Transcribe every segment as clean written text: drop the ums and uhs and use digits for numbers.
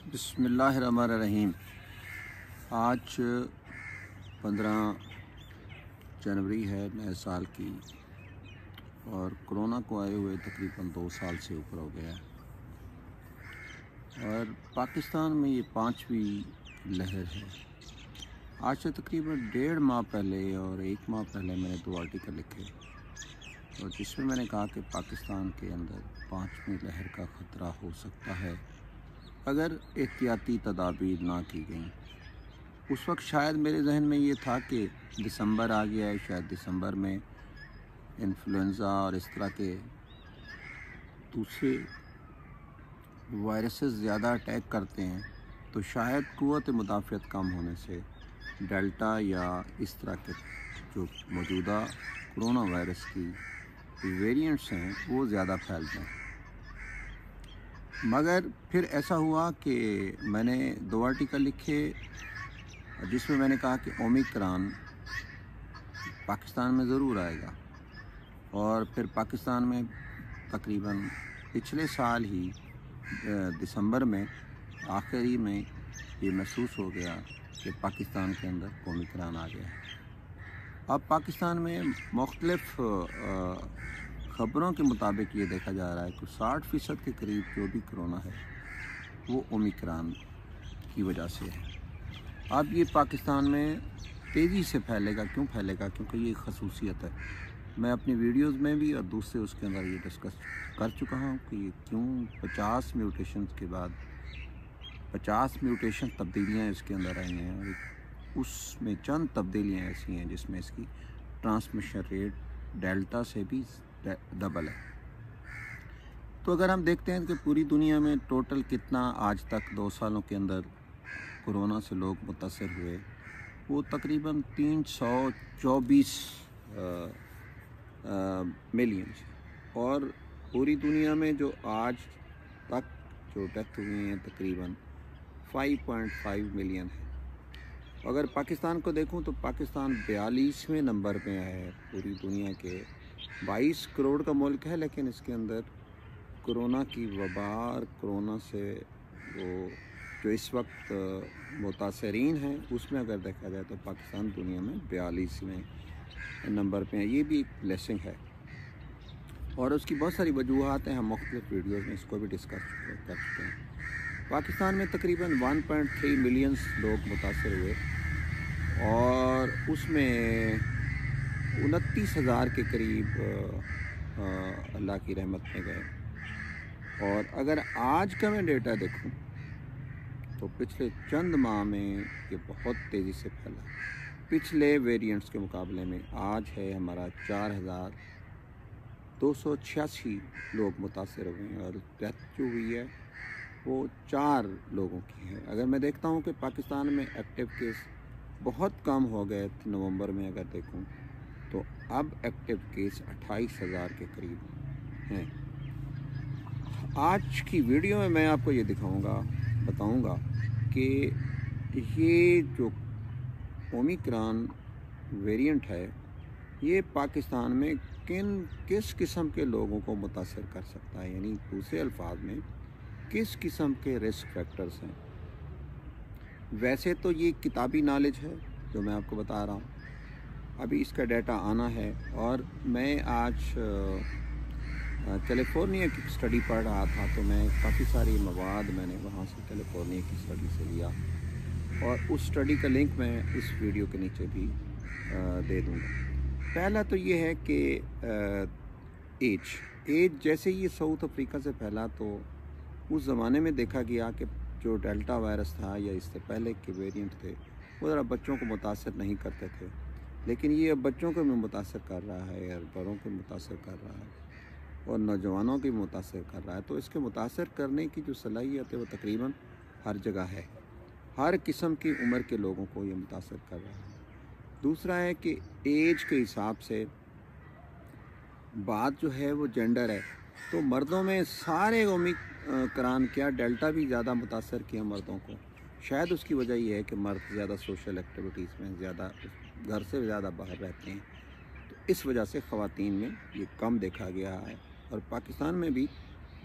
بسم اللہ الرحمن الرحیم۔ آج 15 جنوری ہے نئے سال کی، اور کرونا کو آئے ہوئے تقریباً 2 سال سے اوپر ہو گیا ہے، اور پاکستان میں یہ 5ویں لہر ہے۔ آج سے تقریباً 1.5 ماہ پہلے اور 1 ماہ پہلے میں نے 2 آرٹیکل لکھے، اور جس میں نے کہا کہ پاکستان کے اندر 5ویں لہر کا خطرہ ہو سکتا ہے اگر احتیاطی تدابیر نہ کی گئیں۔ اس وقت شاید میرے ذہن میں یہ تھا کہ دسمبر آ گیا ہے، شاید دسمبر میں انفلوئنزا اور اس طرح کے دوسرے وائرسز زیادہ اٹیک کرتے ہیں، تو شاید قوت مدافعت کم ہونے سے ڈیلٹا یا اس طرح کے جو موجودہ کرونا وائرس کی ویریئنٹس ہیں وہ زیادہ پھیل جائیں۔ مگر پھر ایسا ہوا کہ میں نے 2 آرٹیکل لکھے جس میں نے کہا کہ اومیکران پاکستان میں ضرور آئے گا، اور پھر پاکستان میں تقریباً پچھلے سال ہی دسمبر میں آخری میں یہ محسوس ہو گیا کہ پاکستان کے اندر اومیکران آ گیا ہے۔ اب پاکستان میں مختلف خبروں کے مطابق یہ دیکھا جا رہا ہے کہ 60% کے قریب جو بھی کرونا ہے وہ اومیکران کی وجہ سے ہے۔ اب یہ پاکستان میں تیزی سے پھیلے گا۔ کیوں پھیلے گا؟ کیونکہ یہ خصوصیت ہے۔ میں اپنی ویڈیوز میں بھی اور دوسرے اس کے اندر یہ ڈسکس کر چکا ہوں کہ یہ کیوں 50 میوٹیشنز کے بعد 50 میوٹیشن تبدیلیاں اس کے اندر آئی ہیں، اور اس میں چند تبدیلیاں ایسی ہیں جس میں اس کی ٹرانسمیشن ریٹ ڈیلٹا سے بھی ڈبل ہے۔ تو اگر ہم دیکھتے ہیں کہ پوری دنیا میں ٹوٹل کتنا آج تک 2 سالوں کے اندر کرونا سے لوگ متاثر ہوئے، وہ تقریباً 324 ملین، اور پوری دنیا میں جو آج تک جو ڈیتھ ہوئی ہیں تقریباً 5.5 ملین ہے۔ اگر پاکستان کو دیکھوں تو پاکستان 42ویں نمبر پہ ہے پوری دنیا کے۔ 22 کروڑ کا ملک ہے، لیکن اس کے اندر کرونا کی وبا اور کرونا سے وہ جو اس وقت متاثرین ہیں اس میں اگر دیکھا جائے تو پاکستان دنیا میں 42ویں نمبر پہ ہے۔ یہ بھی ایک بلیسنگ ہے، اور اس کی بہت ساری وجوہات ہیں، ہم مختلف ویڈیوز میں اس کو بھی ڈسکس کر چکے ہیں۔ پاکستان میں تقریباً 1.3 ملین لوگ متاثر ہوئے، اور اس میں 29,000 کے قریب اللہ کی رحمت میں گئے۔ اور اگر آج کا میں ڈیٹا دیکھوں تو پچھلے چند ماہ میں یہ بہت تیزی سے پھیلا۔ پچھلے ویریئنٹس کے مقابلے میں آج ہے ہمارا 4,286 لوگ متاثر ہوئے ہیں، اور ڈیتھ جو ہوئی ہے وہ 4 لوگوں کی ہے۔ اگر میں دیکھتا ہوں کہ پاکستان میں ایکٹیو کیس بہت کم ہو گئے تھے نومبر میں، اگر دیکھوں تو اب ایکٹیو کیس 28,000 کے قریب ہیں۔ آج کی ویڈیو میں آپ کو یہ بتاؤں گا کہ یہ جو اومیکران ویریئنٹ ہے یہ پاکستان میں کس قسم کے لوگوں کو متاثر کر سکتا ہے، یعنی دوسرے الفاظ میں کس قسم کے رسک فیکٹرز ہیں۔ ویسے تو یہ کتابی نالج ہے جو میں آپ کو بتا رہا ہوں، ابھی اس کا ڈیٹا آنا ہے، اور میں آج کیلیفورنیا کی اسٹڈی پڑھ رہا تھا، تو میں کافی ساری مواد میں نے وہاں سے کیلیفورنیا کی اسٹڈی سے لیا، اور اس اسٹڈی کا لنک میں اس ویڈیو کے نیچے بھی دے دوں گا۔ پہلا تو یہ ہے کہ ایج جیسے یہ ساؤتھ افریقہ سے پھیلا تو اس زمانے میں دیکھا گیا کہ جو ڈیلٹا وائرس تھا یا اس سے پہلے کے ویریئنٹ تھے وہ ذرا بچوں کو متاثر نہیں کرتے تھے، لیکن یہ اب بچوں کو بھی متاثر کر رہا ہے، اور بڑوں کو متاثر کر رہا ہے، اور نوجوانوں کی متاثر کر رہا ہے۔ تو اس کے متاثر کرنے کی جو صلاحیت ہے وہ تقریباً ہر جگہ ہے، ہر قسم کی عمر کے لوگوں کو یہ متاثر کر رہا ہے۔ دوسرا ہے کہ ایج کے حساب سے بات جو ہے وہ جینڈر ہے، تو مردوں میں سارے اومیکران کیا ڈیلٹا بھی زیادہ متاثر کیا مردوں کو۔ شاید اس کی وجہ یہ ہے کہ مرد زیادہ سوشل ایکٹیویٹیز میں، زیادہ گھر سے زیادہ باہر رہتے ہیں، تو اس وجہ سے خواتین میں یہ کم دیکھا گیا ہے۔ اور پاکستان میں بھی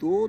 2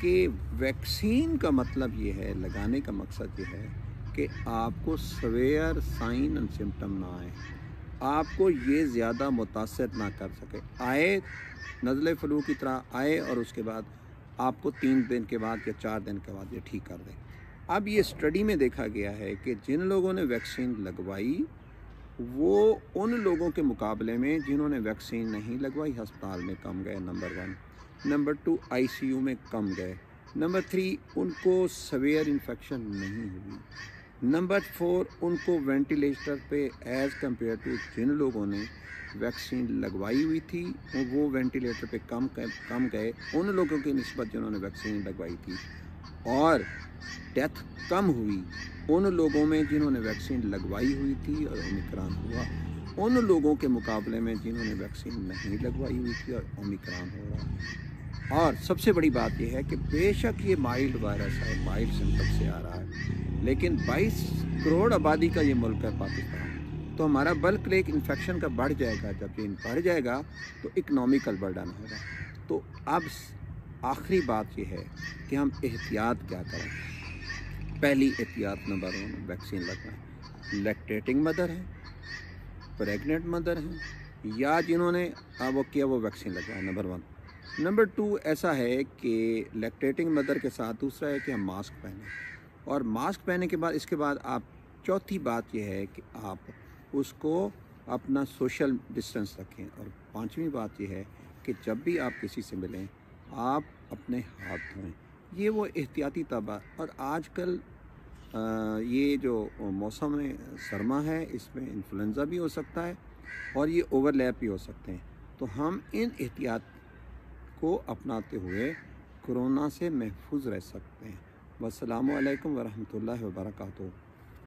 کہ ویکسین کا مطلب یہ ہے، لگانے کا مقصد یہ ہے کہ آپ کو سویئر سائن اینڈ سمٹم نہ آئے، آپ کو یہ زیادہ متاثر نہ کر سکے، آئے نزلہ فلو کی طرح آئے اور اس کے بعد آپ کو 3 دن کے بعد یا 4 دن کے بعد یہ ٹھیک کر دے۔ اب یہ اسٹڈی میں دیکھا گیا ہے کہ جن لوگوں نے ویکسین لگوائی وہ ان لوگوں کے مقابلے میں جنہوں نے ویکسین نہیں لگوائی ہسپتال میں کم گئے، number 1، number 2 I C U میں کم گئے، نمبر 3 ان کو سویئر انفیکشن نہیں ہوئی، نمبر 4 ان کو وینٹیلیٹر پہ ایز کمپیئر ٹو جن لوگوں نے ویکسین لگوائی ہوئی تھی وہ وینٹیلیٹر پہ کم گئے ان لوگوں کی نسبت جنہوں نے ویکسین لگوائی تھی، اور ڈیتھ کم ہوئی ان لوگوں میں جنہوں نے ویکسین لگوائی ہوئی تھی اور اومیکران ہوا ان لوگوں کے مقابلے میں جنہوں نے ویکسین نہیں لگوائی ہوئی تھی اور اومیکران ہو رہا۔ اور سب سے بڑی بات یہ ہے کہ بے شک یہ مائلڈ وائرس ہے، مائلڈ سمپٹم سے آ رہا ہے، لیکن 22 کروڑ آبادی کا یہ ملک ہے پاکستان، تو ہمارا بلک ریٹ انفیکشن کا بڑھ جائے گا، جب یہ بڑھ جائے گا تو اکنامیکل برڈن ہوگا۔ تو اب آخری بات یہ ہے کہ ہم احتیاط کیا کریں۔ پہلی احتیاط نمبر 1 ویکسین لگنا، لیکٹیٹنگ مدر ہیں، پریگننٹ مدر ہیں یا جنہوں نے وہ کیا وہ ویکسین لگوائیں، نمبر 1۔ نمبر 2 ایسا ہے کہ لیکٹیٹنگ مدر کے ساتھ دوسرا ہے کہ ہم ماسک پہنیں، اور ماسک پہننے کے بعد اس کے بعد آپ چوتھی بات یہ ہے کہ آپ اس کو اپنا سوشل ڈسٹنس رکھیں، اور 5ویں بات یہ ہے کہ جب بھی آپ کسی سے ملیں آپ اپنے ہاتھ دھوئیں۔ یہ وہ احتیاطی تدابیر، اور آج کل یہ جو موسم سرما ہے اس میں انفلوئنزا بھی ہو سکتا ہے اور یہ اوور لیپ بھی ہو سکتے ہیں، تو ہم ان احتیاط کو اپناتے ہوئے کرونا سے محفوظ رہ سکتے ہیں۔ والسلام علیکم ورحمۃ اللہ وبرکاتہ۔